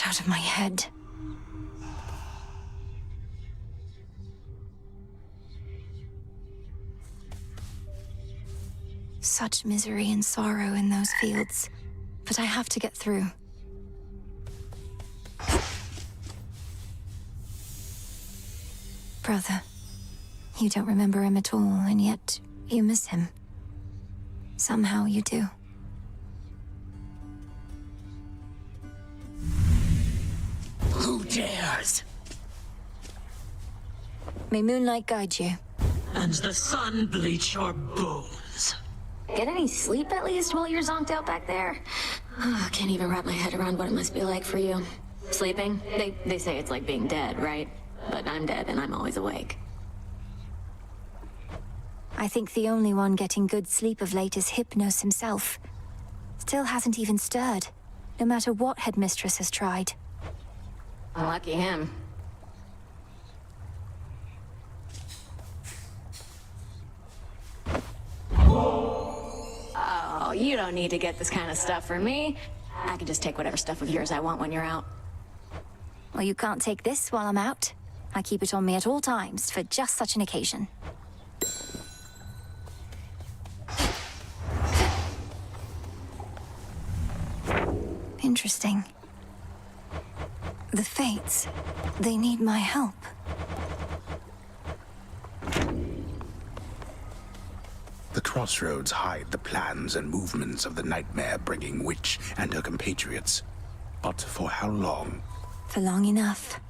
out of my head. Such misery and sorrow in those fields, but I have to get through. Brother, you don't remember him at all, and yet you miss him. Somehow you do. Who dares? May moonlight guide you. And the sun bleach your bones. Get any sleep at least while you're zonked out back there? I can't even wrap my head around what it must be like for you. Sleeping? They say it's like being dead, right? But I'm dead and I'm always awake. I think the only one getting good sleep of late is Hypnos himself. Still hasn't even stirred, no matter what Headmistress has tried. Lucky him. Oh, you don't need to get this kind of stuff from me. I can just take whatever stuff of yours I want when you're out. Well, you can't take this while I'm out. I keep it on me at all times for just such an occasion. Interesting. The Fates, they need my help. The crossroads hide the plans and movements of the nightmare-bringing witch and her compatriots. But for how long? For long enough.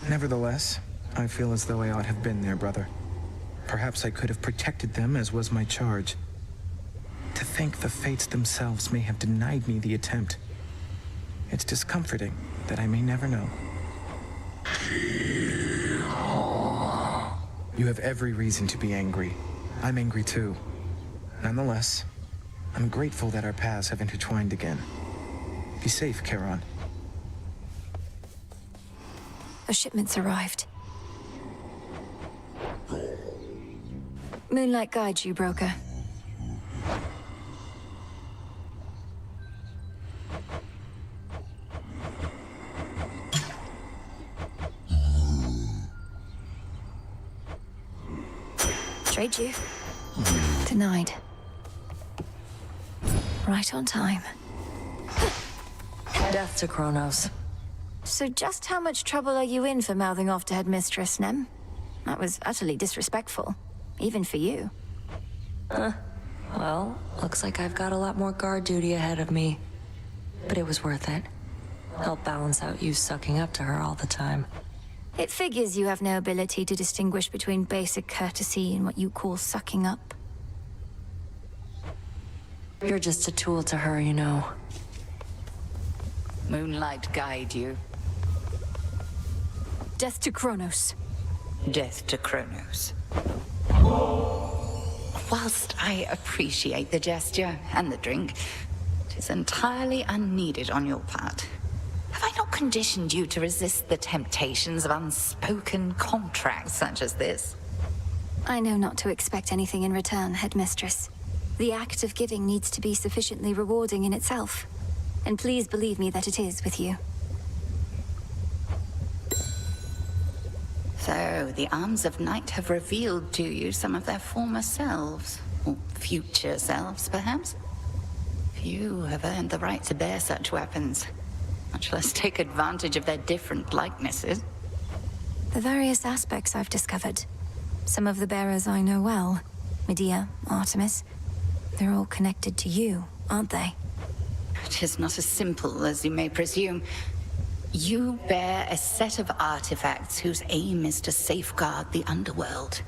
Nevertheless, I feel as though I ought have been there, brother. Perhaps I could have protected them as was my charge. To think the Fates themselves may have denied me the attempt. It's discomforting that I may never know. You have every reason to be angry. I'm angry too. Nonetheless, I'm grateful that our paths have intertwined again. Be safe, Charon. The shipment's arrived. Moonlight guides you, broker. Trade you. Denied. Right on time. Death to Kronos. So just how much trouble are you in for mouthing off to Headmistress, Nem? That was utterly disrespectful. Even for you. Well, looks like I've got a lot more guard duty ahead of me. But it was worth it. Help balance out you sucking up to her all the time. It figures you have no ability to distinguish between basic courtesy and what you call sucking up. You're just a tool to her, you know. Moonlight guide you. Death to Kronos. Death to Kronos. Whilst I appreciate the gesture and the drink, it is entirely unneeded on your part. Have I not conditioned you to resist the temptations of unspoken contracts such as this? I know not to expect anything in return, Headmistress. The act of giving needs to be sufficiently rewarding in itself. And please believe me that it is with you. So, the Arms of Night have revealed to you some of their former selves. Or future selves, perhaps? Few have earned the right to bear such weapons, much less take advantage of their different likenesses. The various aspects I've discovered. Some of the bearers I know well. Medea, Artemis. They're all connected to you, aren't they? It is not as simple as you may presume. You bear a set of artifacts whose aim is to safeguard the underworld.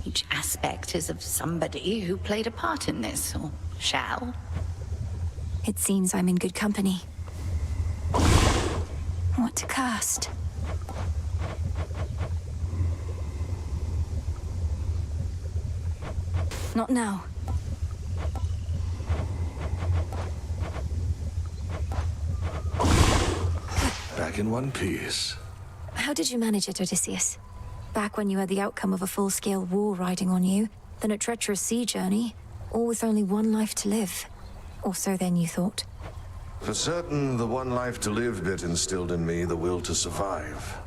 Each aspect is of somebody who played a part in this, or shall. It seems I'm in good company. What to cast? Not now. Back in one piece. How did you manage it, Odysseus? Back when you had the outcome of a full-scale war riding on you, then a treacherous sea journey, all with only one life to live. Or so then you thought. For certain, the one life to live bit instilled in me the will to survive.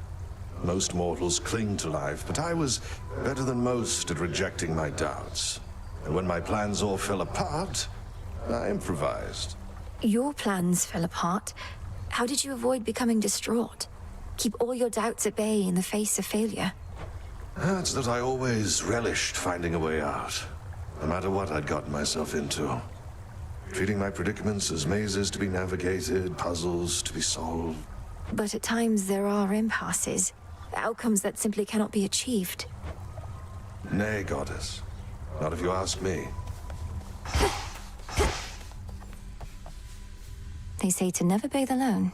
Most mortals cling to life, but I was better than most at rejecting my doubts. And when my plans all fell apart, I improvised. Your plans fell apart. How did you avoid becoming distraught? Keep all your doubts at bay in the face of failure? It's that I always relished finding a way out, no matter what I'd gotten myself into. Treating my predicaments as mazes to be navigated, puzzles to be solved. But at times there are impasses, outcomes that simply cannot be achieved. Nay, Goddess. Not if you ask me. They say to never bathe alone.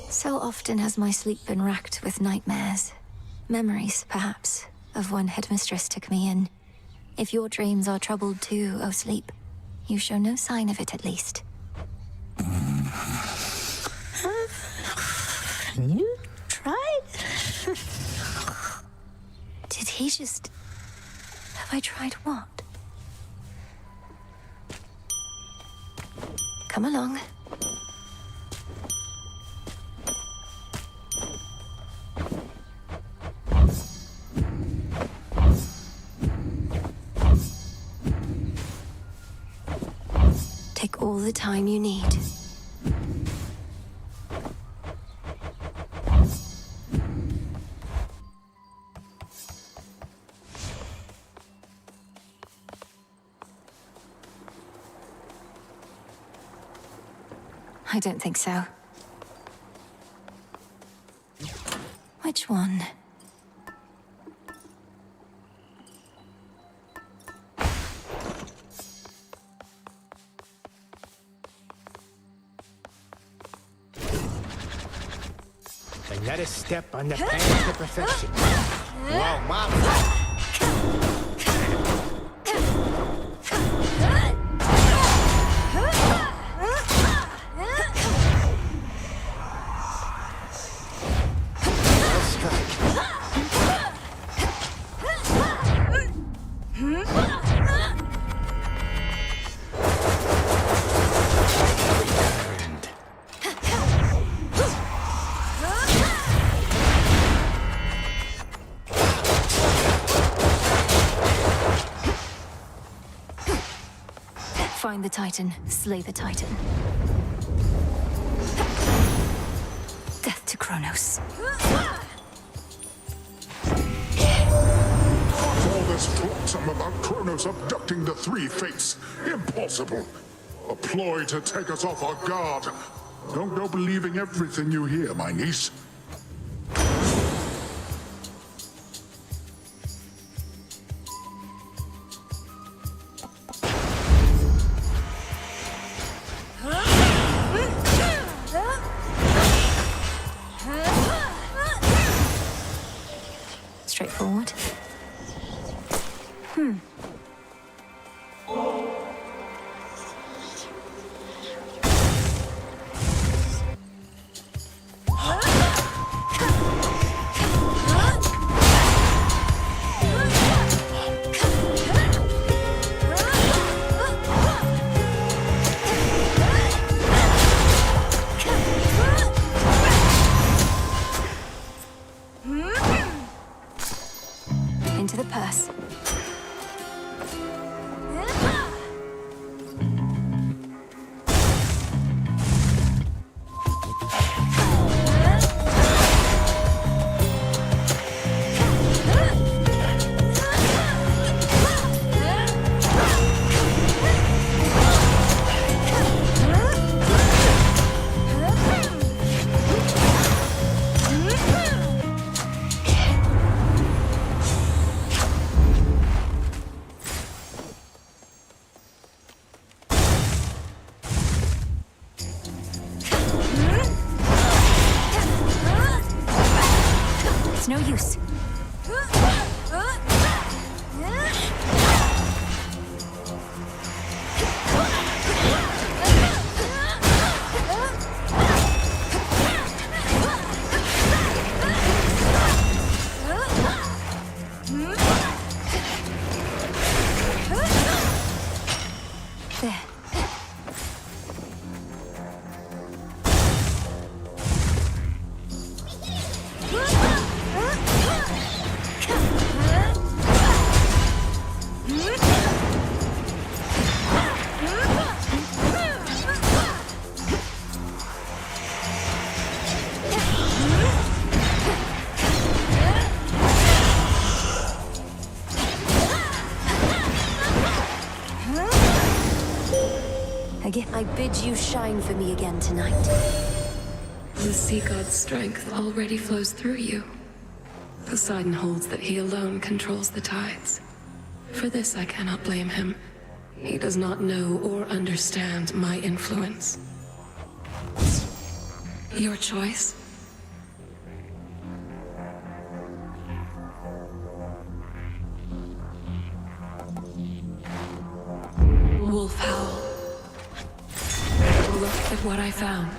So often has my sleep been racked with nightmares. Memories, perhaps, of when Headmistress took me in. If your dreams are troubled too, O sleep, you show no sign of it at least. You tried? Did he just... Have I tried what? Come along. Take all the time you need. I don't think so. Which one? Another step on the path to perfection. Whoa, Mom! Find the Titan, slay the Titan. Death to Kronos. All this flotsam about Kronos abducting the three fates. Impossible. A ploy to take us off our guard. Don't go believing everything you hear, my niece. Straightforward. Into the purse. It's no use. There. Again, I bid you shine for me again tonight. The sea god's strength already flows through you. Poseidon holds that he alone controls the tides. For this I cannot blame him. He does not know or understand my influence. Your choice? Wolf Howl. Look at what I found.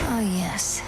Oh, yes.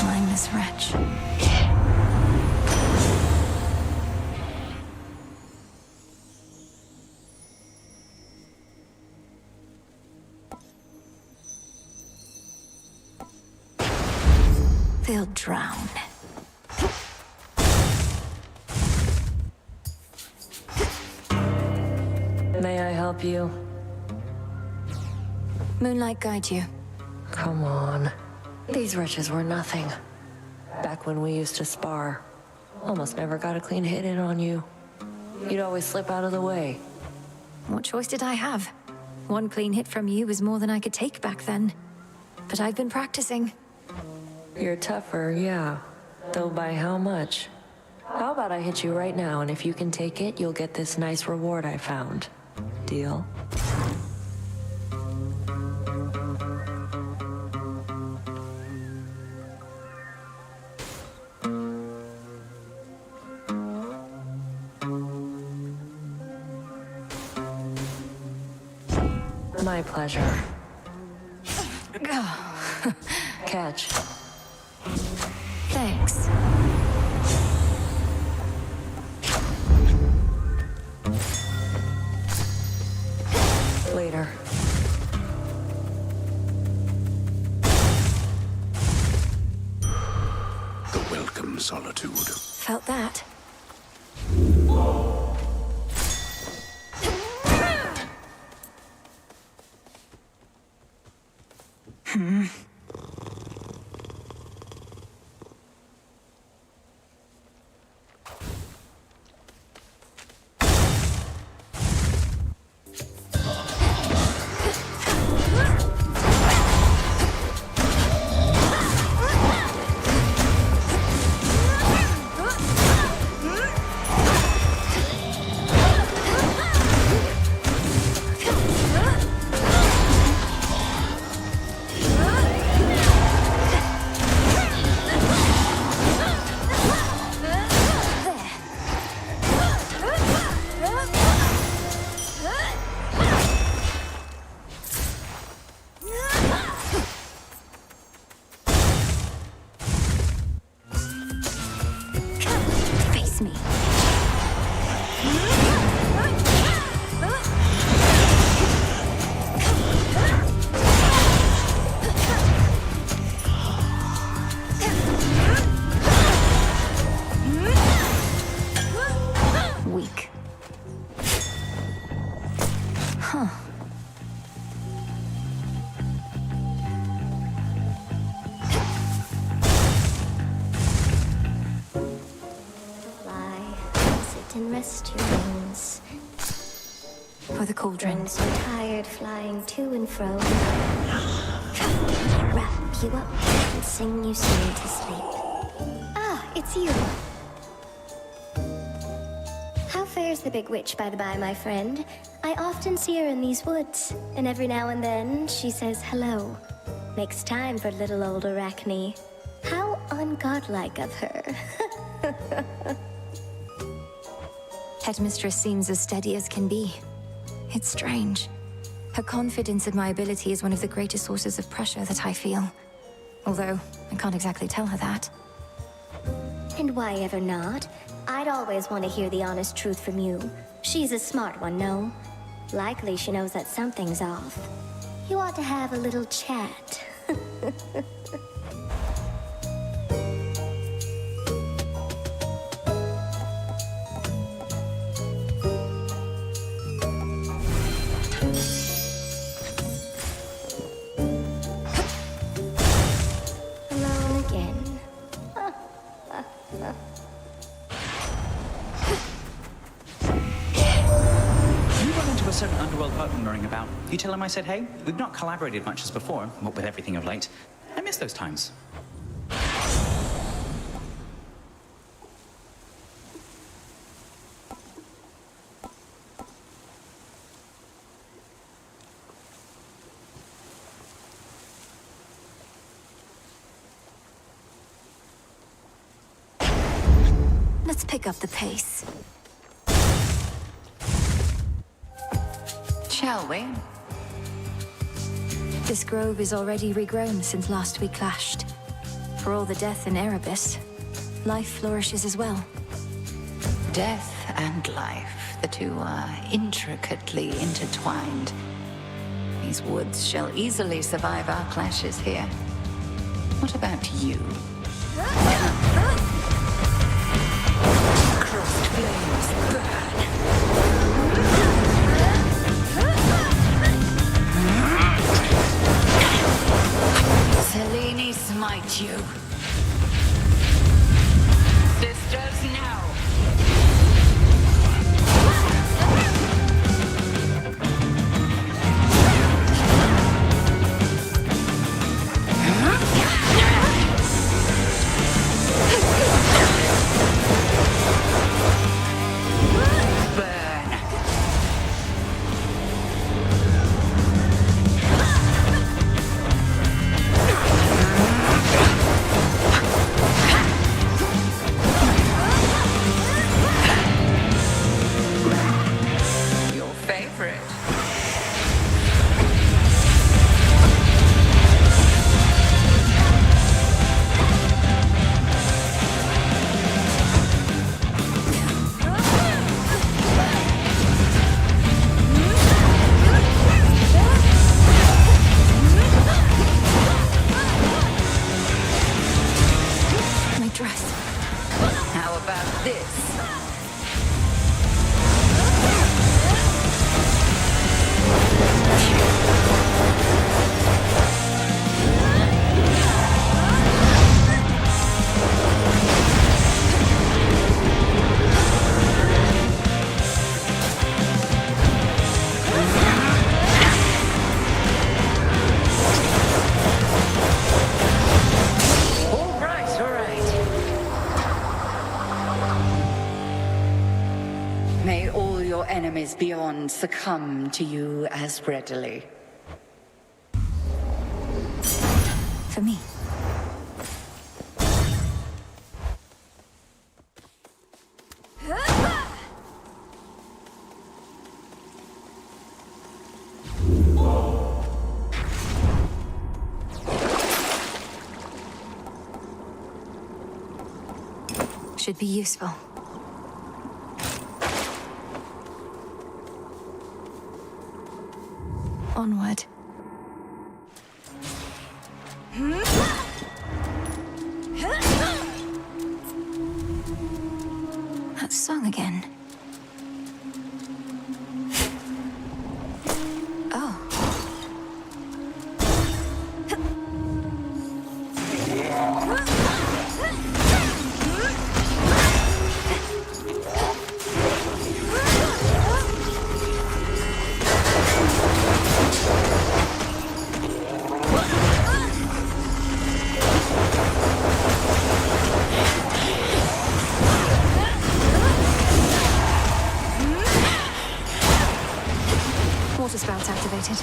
Mindless wretch. They'll drown. May I help you? Moonlight guide you. Come on. These wretches were nothing. Back when we used to spar, almost never got a clean hit in on you. You'd always slip out of the way. What choice did I have? One clean hit from you was more than I could take back then. But I've been practicing. You're tougher, yeah. Though by how much? How about I hit you right now, and if you can take it, you'll get this nice reward I found. Deal? My pleasure. Catch. Thanks. Later. The welcome solitude. Felt that. Huh. Fly, sit and rest your wings. For the cauldron. I'm so tired flying to and fro. Wrap you up and sing you soon to sleep. Ah, it's you. How fares the big witch, by the by, my friend? I often see her in these woods, and every now and then she says hello. Makes time for little old Arachne. How ungodlike of her. Headmistress seems as steady as can be. It's strange. Her confidence in my ability is one of the greatest sources of pressure that I feel. Although, I can't exactly tell her that. And why ever not? I'd always want to hear the honest truth from you. She's a smart one, no? Likely she knows that something's off. You ought to have a little chat. Alone again. You run into a certain underworld boatman roaring about. You tell him I said hey? We've not collaborated much as before, what with everything of late. I miss those times. Let's pick up the pace. Shall we? This grove is already regrown since last we clashed. For all the death in Erebus, life flourishes as well. Death and life, the two are intricately intertwined. These woods shall easily survive our clashes here. What about you? Crossed flames burn. Selene smite you. Sisters now. Your favorite. My dress. How about this? All right, all right. May all your enemies beyond succumb to you as readily. For me. Should be useful. Onward. That song again. Water spout's activated.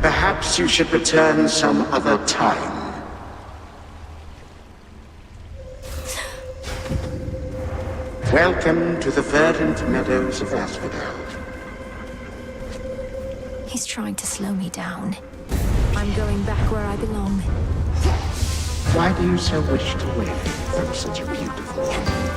Perhaps you should return some other time. Welcome to the verdant meadows of Asphodel. He's trying to slow me down. I'm going back where I belong. Why do you so wish to win from such a beautiful one?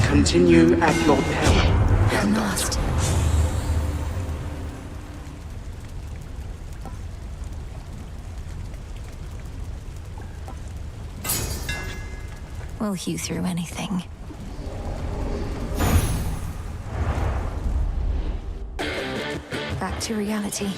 Continue at your peril, Gandalf. We'll hew through anything. Back to reality.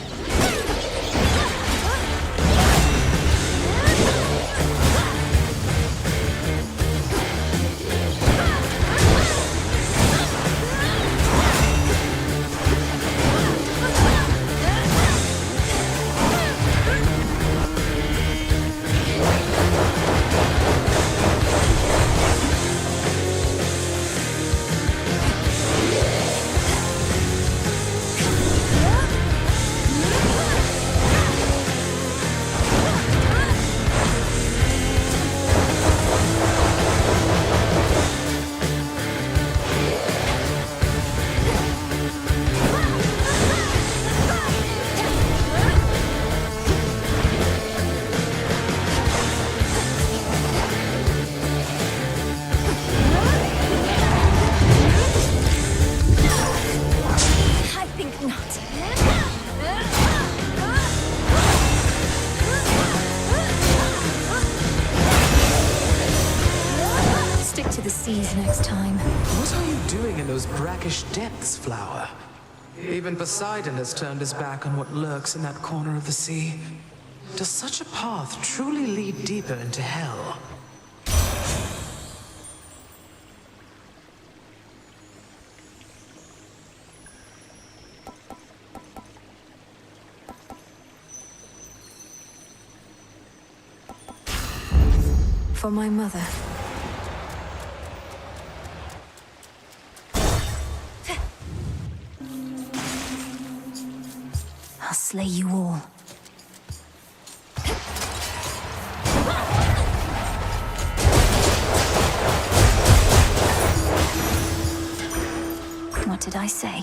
Next time. What are you doing in those brackish depths, Flower? Even Poseidon has turned his back on what lurks in that corner of the sea. Does such a path truly lead deeper into hell? For my mother. I'll slay you all. What did I say?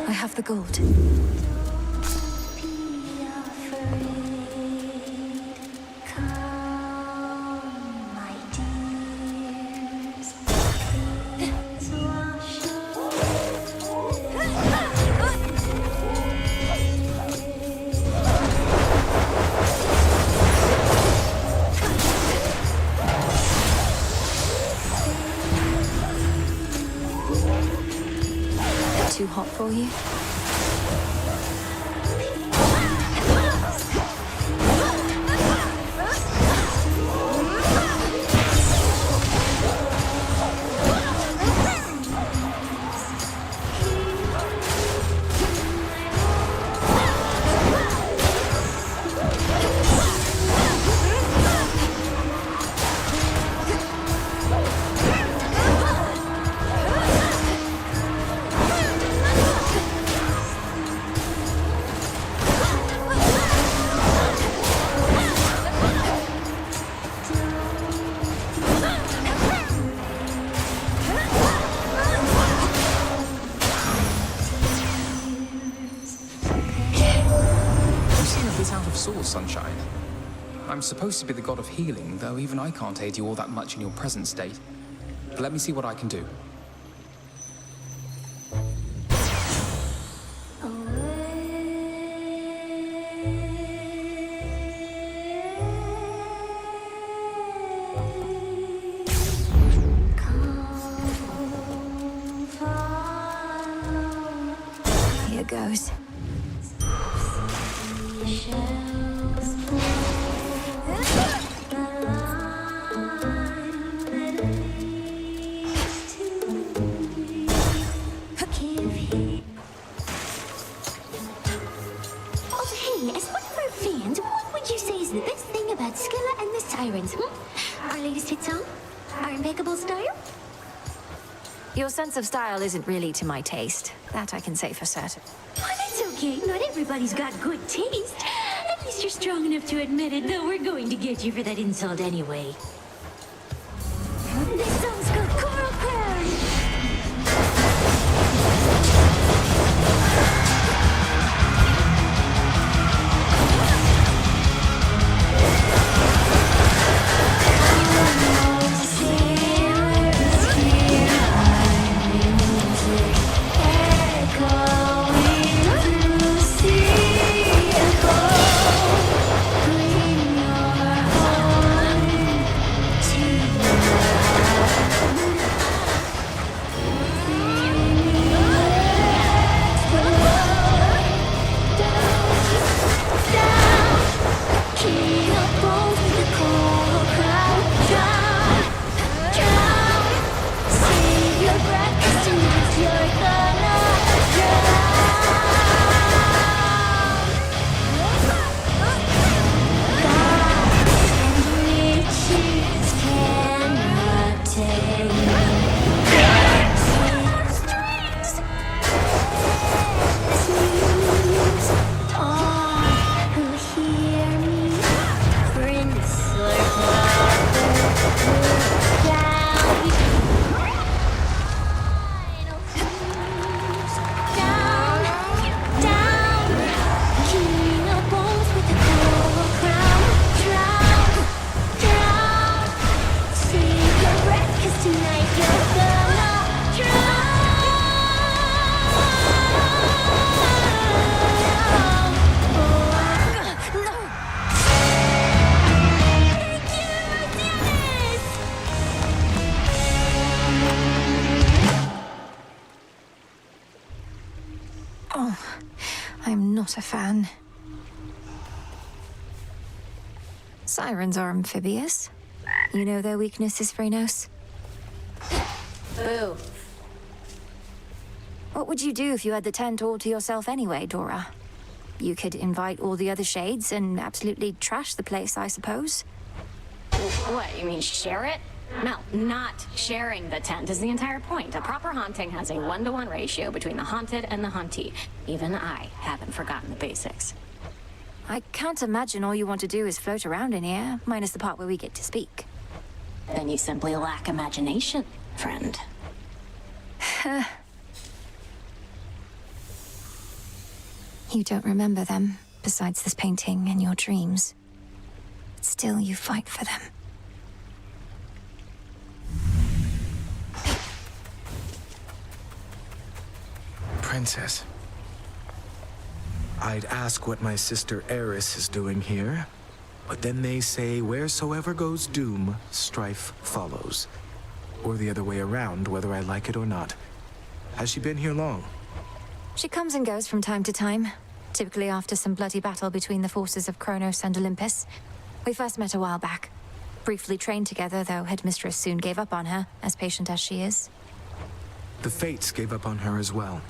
I have the gold. you. Sunshine. I'm supposed to be the god of healing, though even I can't aid you all that much in your present state. But let me see what I can do. Here goes. Your sense of style isn't really to my taste. That I can say for certain. Oh, that's okay. Not everybody's got good taste. At least you're strong enough to admit it, though we're going to get you for that insult anyway. This song's called Coral Crown. Not a fan. Sirens are amphibious. You know their weakness is Phrenos. Boo. What would you do if you had the tent all to yourself anyway, Dora? You could invite all the other shades and absolutely trash the place, I suppose. What, you mean share it? No, not sharing the tent is the entire point. A proper haunting has a 1-to-1 ratio between the haunted and the hauntee. Even I haven't forgotten the basics. I can't imagine all you want to do is float around in here, minus the part where we get to speak. Then you simply lack imagination, friend. You don't remember them, besides this painting and your dreams. But still, you fight for them. Princess. I'd ask what my sister Eris is doing here, but then they say wheresoever goes doom, strife follows. Or the other way around, whether I like it or not. Has she been here long? She comes and goes from time to time, typically after some bloody battle between the forces of Kronos and Olympus. We first met a while back. Briefly trained together, though Headmistress soon gave up on her, as patient as she is. The Fates gave up on her as well.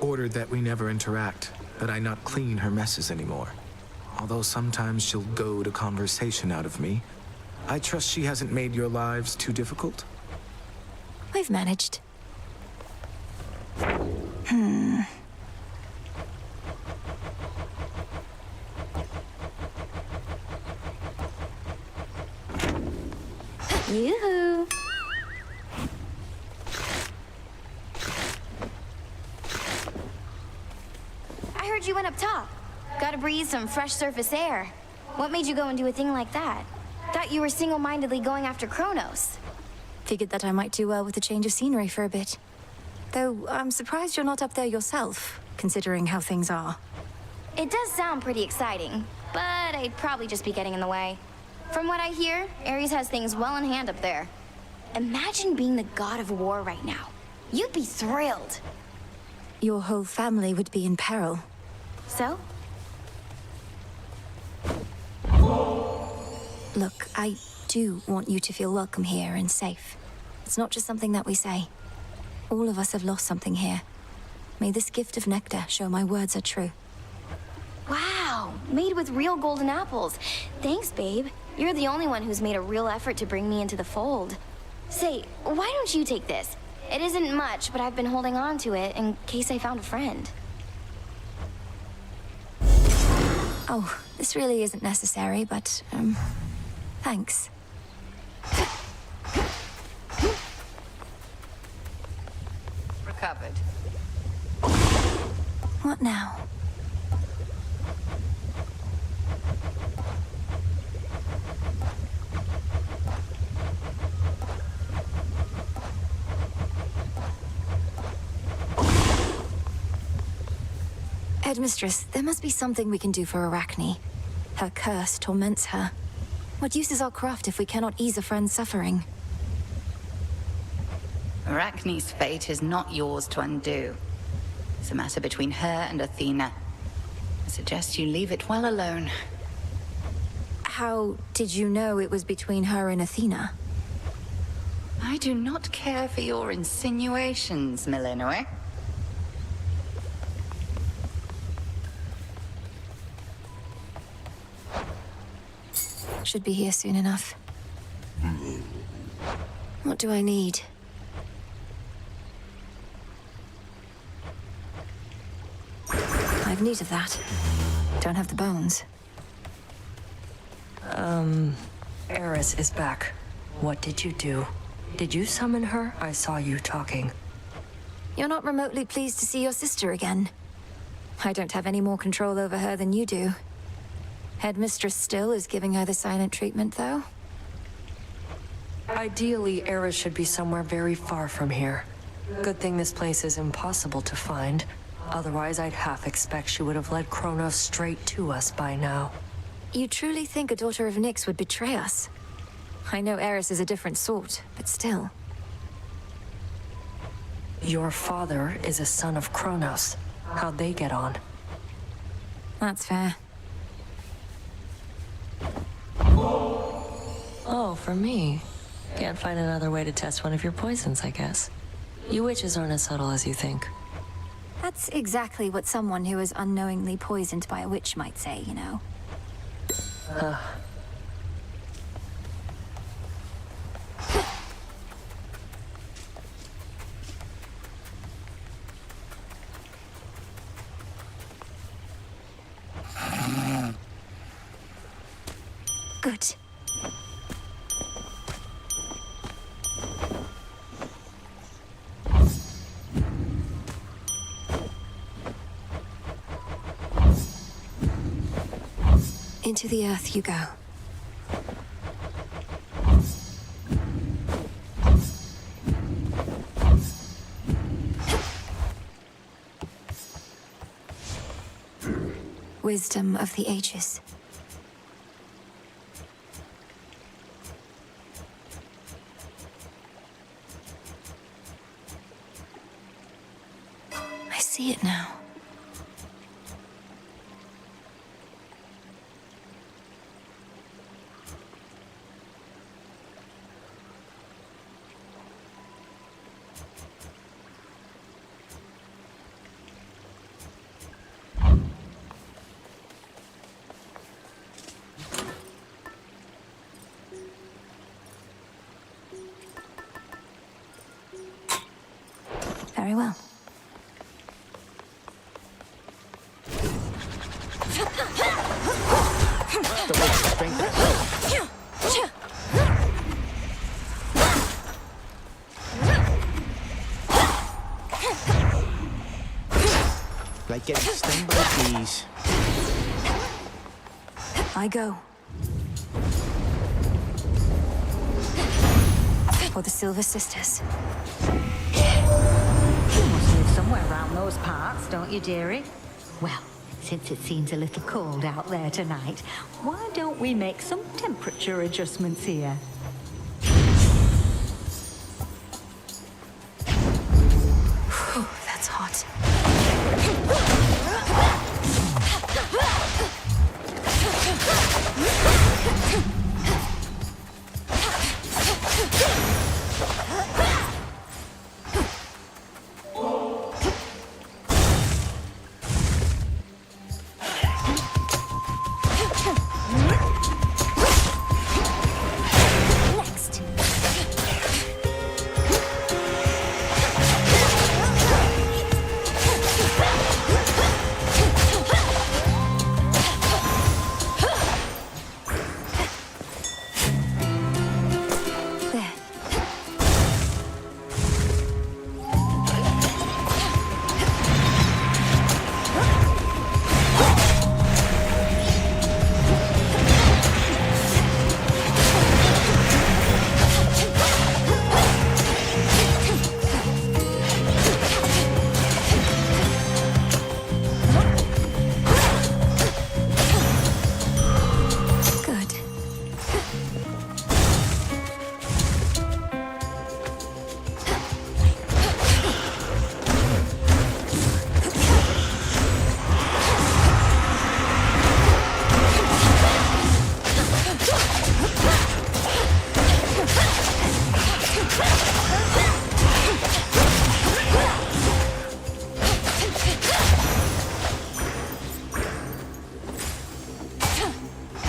Ordered that we never interact, that I not clean her messes anymore. Although sometimes she'll goad a conversation out of me, I trust she hasn't made your lives too difficult? We've managed. Yoo-hoo! I heard you went up top. Gotta breathe some fresh surface air. What made you go and do a thing like that? Thought you were single-mindedly going after Kronos. Figured that I might do well with a change of scenery for a bit. Though I'm surprised you're not up there yourself, considering how things are. It does sound pretty exciting, but I'd probably just be getting in the way. From what I hear, Ares has things well in hand up there. Imagine being the god of war right now. You'd be thrilled. Your whole family would be in peril. So? Look, I do want you to feel welcome here and safe. It's not just something that we say. All of us have lost something here. May this gift of nectar show my words are true. Wow, made with real golden apples. Thanks, babe. You're the only one who's made a real effort to bring me into the fold. Say, why don't you take this? It isn't much, but I've been holding on to it in case I found a friend. Oh, this really isn't necessary, but, thanks. Recovered. What now? Headmistress, there must be something we can do for Arachne. Her curse torments her. What use is our craft if we cannot ease a friend's suffering? Arachne's fate is not yours to undo. It's a matter between her and Athena. I suggest you leave it well alone. How did you know it was between her and Athena? I do not care for your insinuations, Millenoi. Should be here soon enough. What do I need? I've need of that. Don't have the bones. Eris is back. What did you do? Did you summon her? I saw you talking. You're not remotely pleased to see your sister again. I don't have any more control over her than you do. Headmistress still is giving her the silent treatment, though. Ideally, Eris should be somewhere very far from here. Good thing this place is impossible to find. Otherwise, I'd half expect she would have led Kronos straight to us by now. You truly think a daughter of Nyx would betray us? I know Eris is a different sort, but still. Your father is a son of Kronos. How'd they get on? That's fair. Oh, for me. Can't find another way to test one of your poisons, I guess. You witches aren't as subtle as you think. That's exactly what someone who is unknowingly poisoned by a witch might say, you know. Good. Into the earth you go. Wisdom of the ages. I see it now. Very well. Like getting stung by bees. I go. For the Silver Sisters. You must live somewhere around those parts, don't you, dearie? Well, since it seems a little cold out there tonight, why don't we make some temperature adjustments here? Whew, that's hot.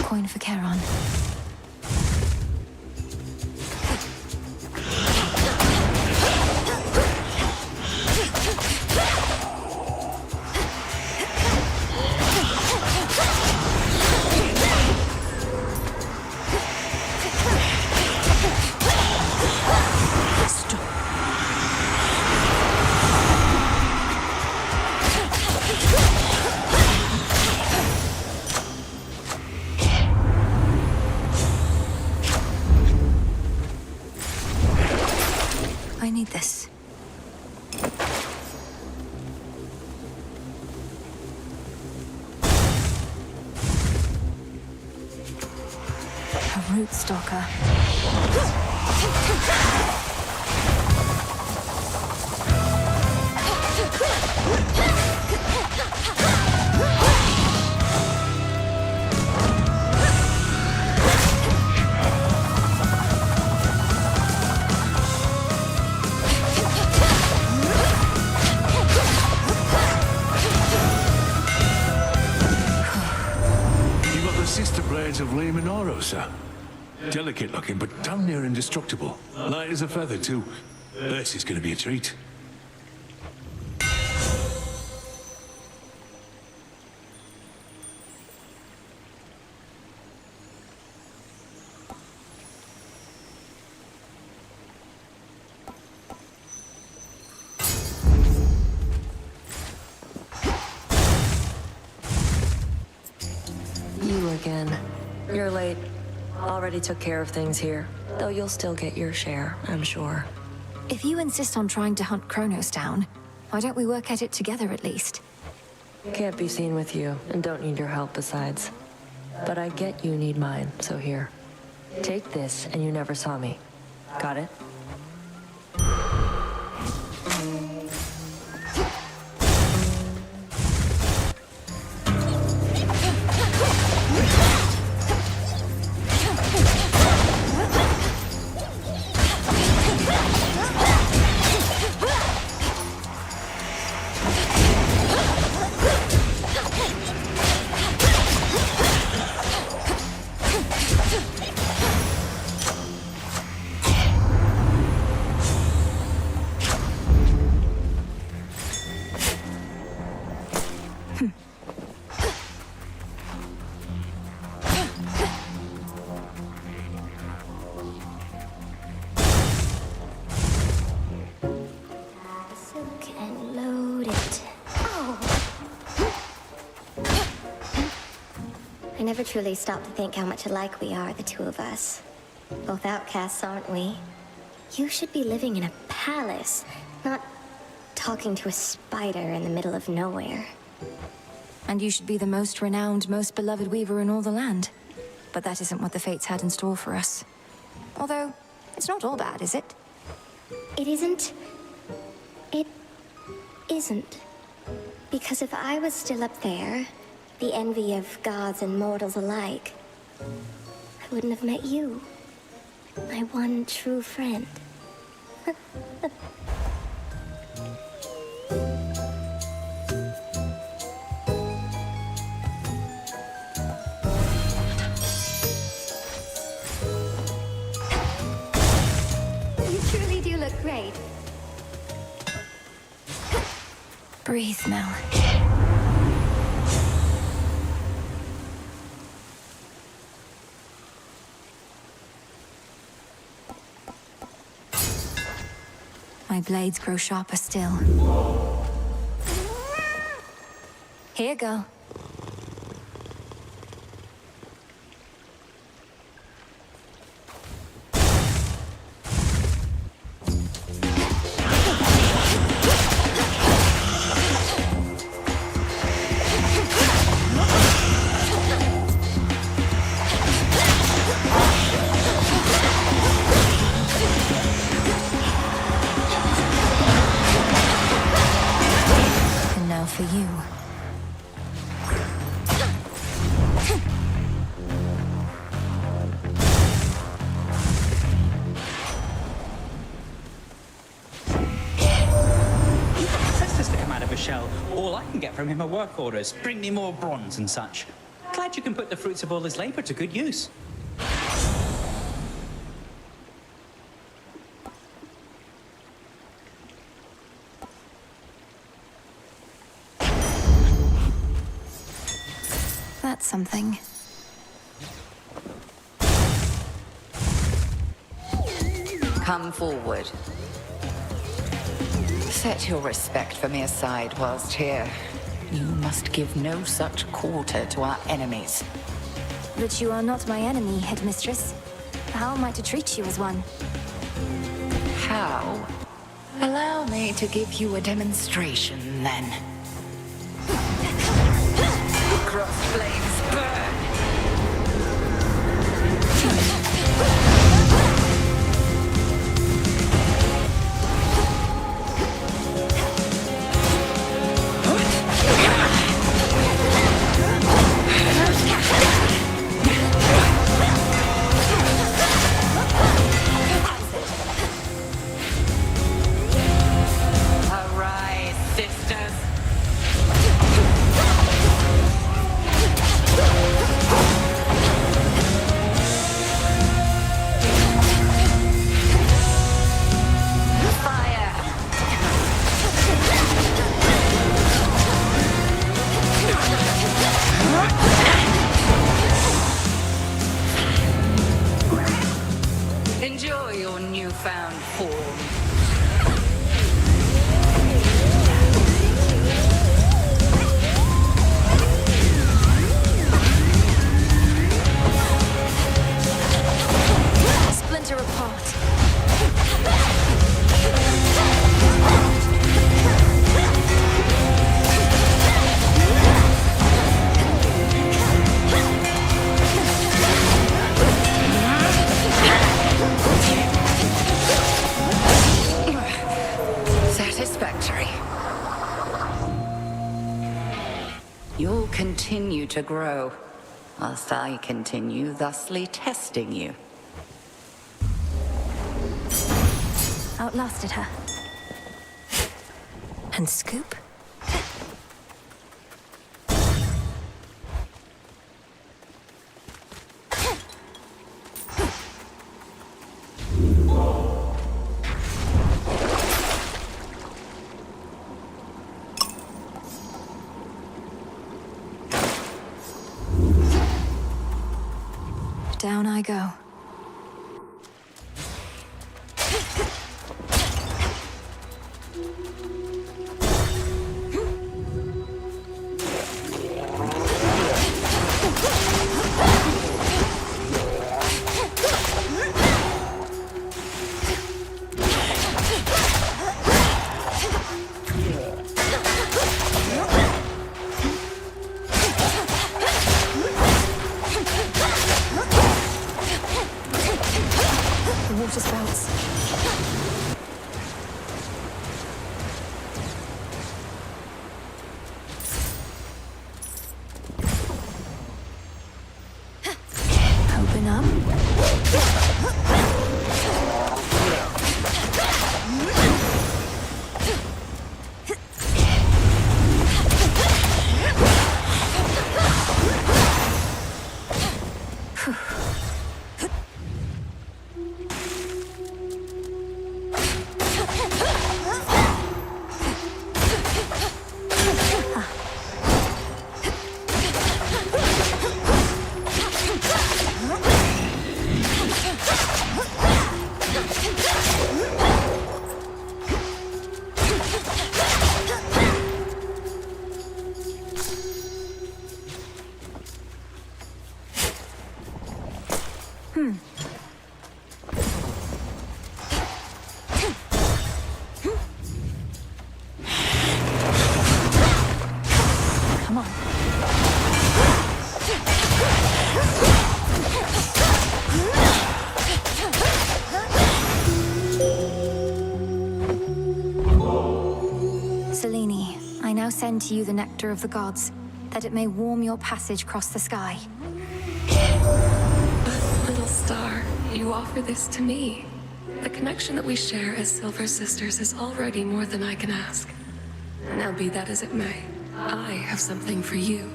Coin for Charon. I need this. A root stalker. Sister Blades of Lemonoro, sir. Delicate looking, but damn near indestructible. Light as a feather, too. This is gonna be a treat. You again. You're late. Already took care of things here. Though you'll still get your share, I'm sure. If you insist on trying to hunt Kronos down, why don't we work at it together at least? Can't be seen with you, and don't need your help besides. But I get you need mine, so here. Take this, and you never saw me. Got it? never truly stop to think how much alike we are, the two of us. Both outcasts, aren't we? You should be living in a palace, not talking to a spider in the middle of nowhere. And you should be the most renowned, most beloved weaver in all the land. But that isn't what the fates had in store for us. Although, it's not all bad, is it? It isn't. It isn't. Because if I was still up there, the envy of gods and mortals alike, I wouldn't have met you. My one true friend. You truly do look great. Breathe, Mel. My blades grow sharper still. Here, girl. For you. Says this to come out of a shell. All I can get from him are work orders. Bring me more bronze and such. Glad you can put the fruits of all his labor to good use. That's something. Come forward. Set your respect for me aside whilst here. You must give no such quarter to our enemies. But you are not my enemy, headmistress. How am I to treat you as one? How? Allow me to give you a demonstration, then. Cross flames burn! Arise, sisters! Enjoy your newfound form. Splinter apart. Satisfactory. You'll continue to grow, whilst I continue thusly testing you. Outlasted her. And Scoop? Down I go. Come on. Selene, I now send to you the nectar of the gods, that it may warm your passage across the sky. But, little star, you offer this to me. The connection that we share as Silver Sisters is already more than I can ask. Now be that as it may, I have something for you.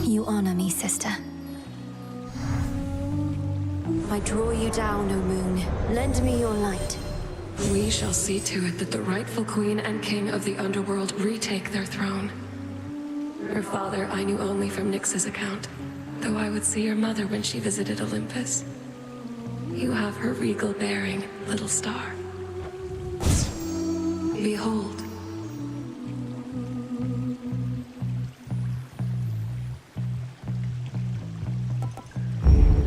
You honor me, sister. I draw you down, O moon. Lend me your light. We shall see to it that the rightful queen and king of the underworld retake their throne. Her father I knew only from Nyx's account, though I would see your mother when she visited Olympus. You have her regal bearing, little star. Behold.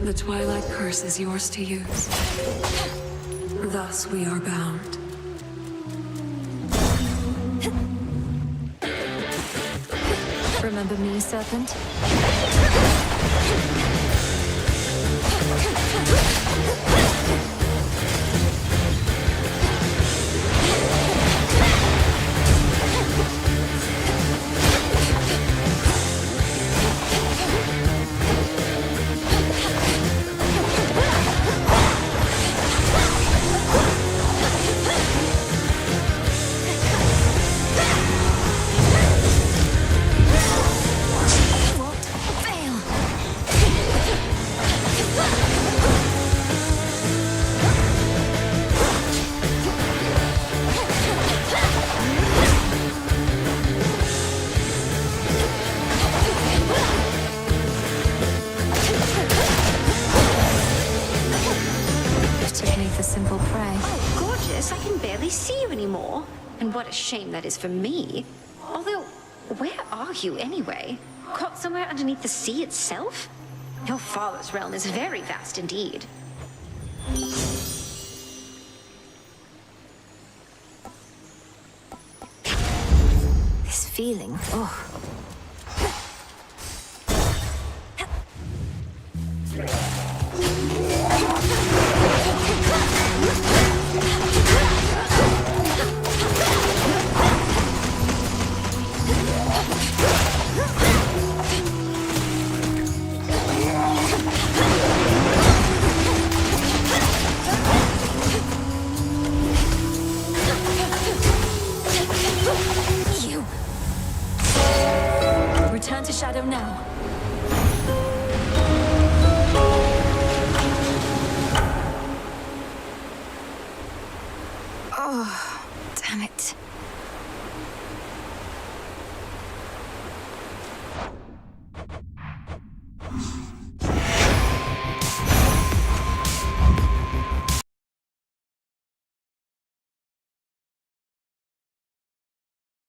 The Twilight Curse is yours to use. Thus we are bound. Remember me, serpent? Simple prey. Oh, gorgeous. I can barely see you anymore. And what a shame that is for me. Although, where are you anyway? Caught somewhere underneath the sea itself? Your father's realm is very vast indeed. This feeling, oh,